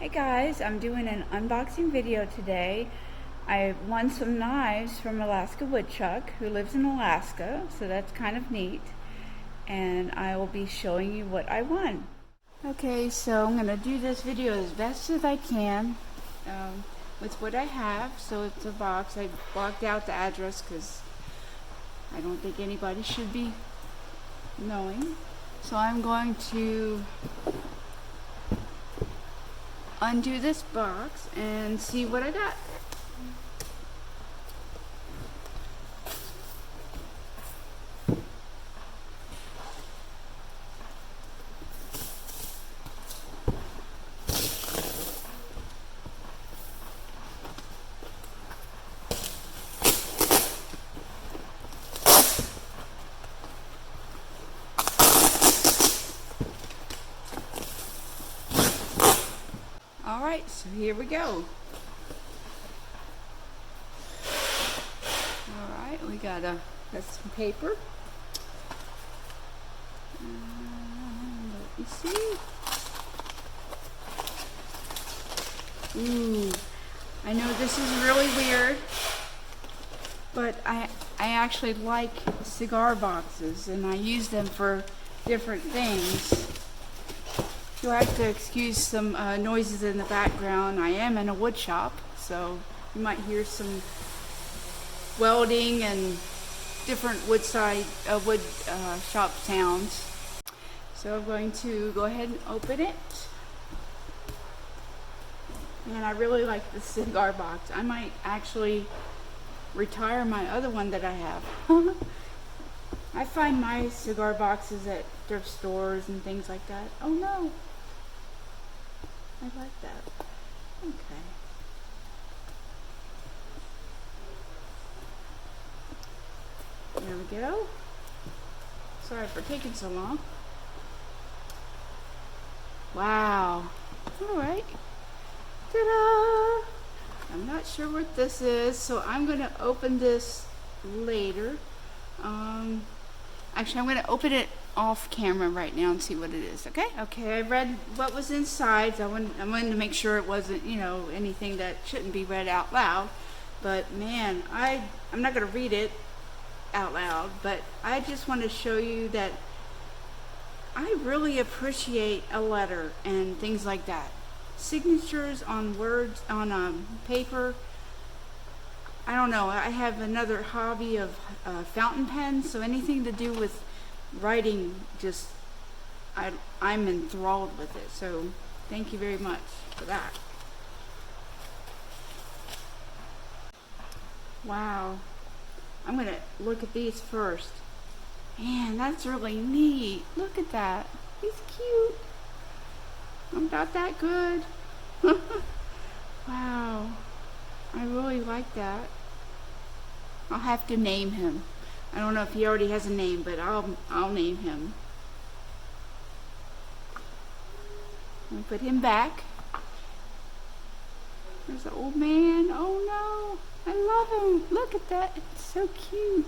Hey guys, I'm doing an unboxing video today. I won some knives from Alaska Woodchuck, who lives in Alaska, so that's kind of neat. And I will be showing you what I won. Okay, so I'm going to do this video as best as I can with what I have. So it's a box. I blocked out the address because I don't think anybody should be knowing. So I'm going to undo this box and see what I got. Alright, so here we go. Alright, we got some paper. Let me see. Ooh, I know this is really weird, but I actually like cigar boxes and I use them for different things. You'll have to excuse some noises in the background. I am in a wood shop, so you might hear some welding and different wood shop sounds. So I'm going to go ahead and open it. And I really like the cigar box. I might actually retire my other one that I have. I find my cigar boxes at thrift stores and things like that. Oh no! I like that. Okay. There we go. Sorry for taking so long. Wow. Alright. Ta-da! I'm not sure what this is, so I'm going to open this later. Actually, I'm going to open it off camera right now and see what it is, okay? Okay, I read what was inside. I wanted to make sure it wasn't, anything that shouldn't be read out loud. But man, I'm not going to read it out loud, but I just want to show you that I really appreciate a letter and things like that. Signatures on words, on paper. I don't know, I have another hobby of fountain pens, so anything to do with writing, just I'm enthralled with it. So thank you very much for that. Wow. I'm going to look at these first. Man, that's really neat. Look at that. He's cute. I'm not that good. Wow. I really like that. I'll have to name him. I don't know if he already has a name, but I'll name him. I'll put him back. There's the old man. Oh no. I love him. Look at that. It's so cute.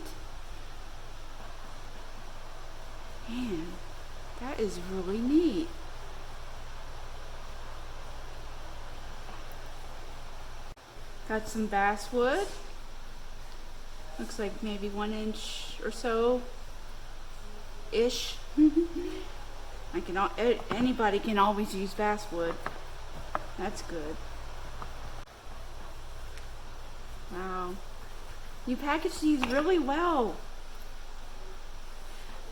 Man, that is really neat. Got some basswood. Looks like maybe 1 inch or so ish. Anybody can always use basswood. That's good. Wow. You package these really well.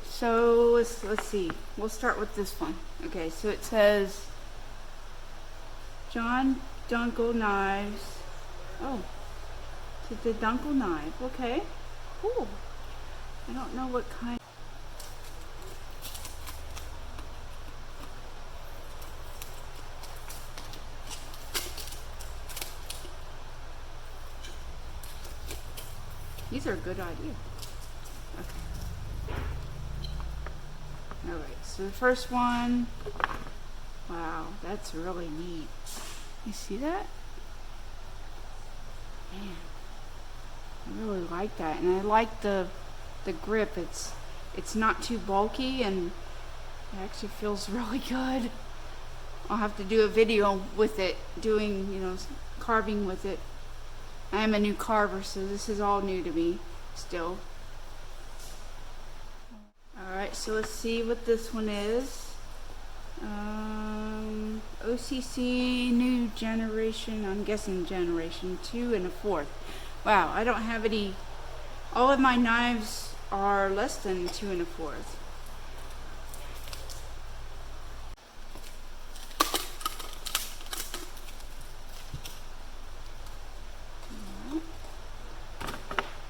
So let's see. We'll start with this one. Okay, so it says John Dunkel Knives. Oh, it's the Dunkel knife. Okay, cool. I don't know what kind. These are a good idea. Okay. Alright, so the first one. Wow, that's really neat. You see that? Man, I really like that, and I like the grip. It's not too bulky, and it actually feels really good. I'll have to do a video with it, doing, you know, carving with it. I am a new carver, so this is all new to me still. Alright, so let's see what this one is. OCC new generation, I'm guessing generation 2 and a 4th. Wow, I don't have any, all of my knives are less than 2 and a 4th.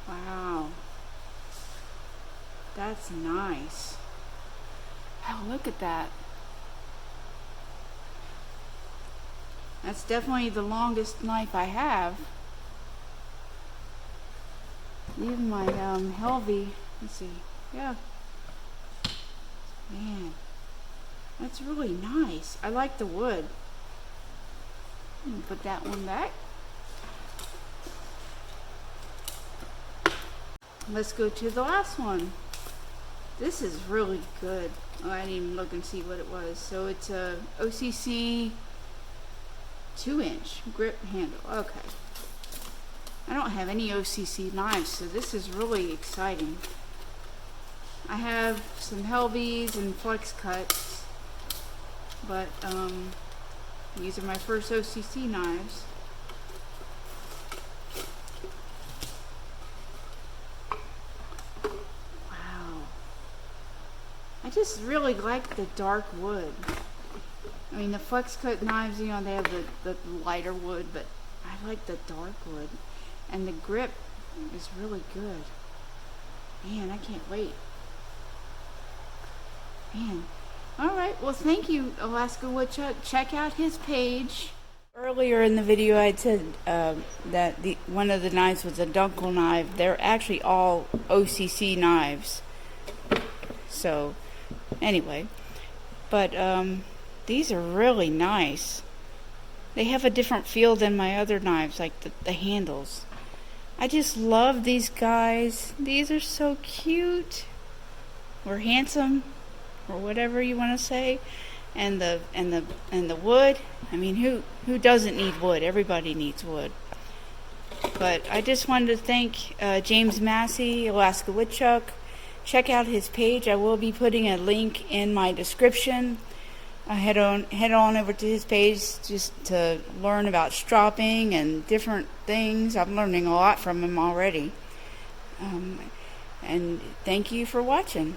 Wow, that's nice. Oh, look at that. That's definitely the longest knife I have. Even my Helvey, let's see, yeah. Man, that's really nice. I like the wood. I'm gonna put that one back. Let's go to the last one. This is really good. Oh, I didn't even look and see what it was. So it's a OCC 2-inch grip handle. Okay. I don't have any OCC knives, so this is really exciting. I have some Helveys and flex cuts, but these are my first OCC knives. Wow. I just really like the dark wood. I mean, the flex cut knives, you know, they have the lighter wood, but I like the dark wood. And the grip is really good. Man, I can't wait. Man. Alright, well thank you, Alaska Woodchuck. Check out his page. Earlier in the video I said that one of the knives was a Dunkel knife. They're actually all OCC knives. So, anyway. But, these are really nice. They have a different feel than my other knives, like the handles. I just love these guys. These are so cute, or handsome, or whatever you want to say. And the wood. I mean, who doesn't need wood? Everybody needs wood. But I just wanted to thank James Massey, Alaska Woodchuck. Check out his page. I will be putting a link in my description. Head on over to his page just to learn about stropping and different things. I'm learning a lot from him already. And thank you for watching.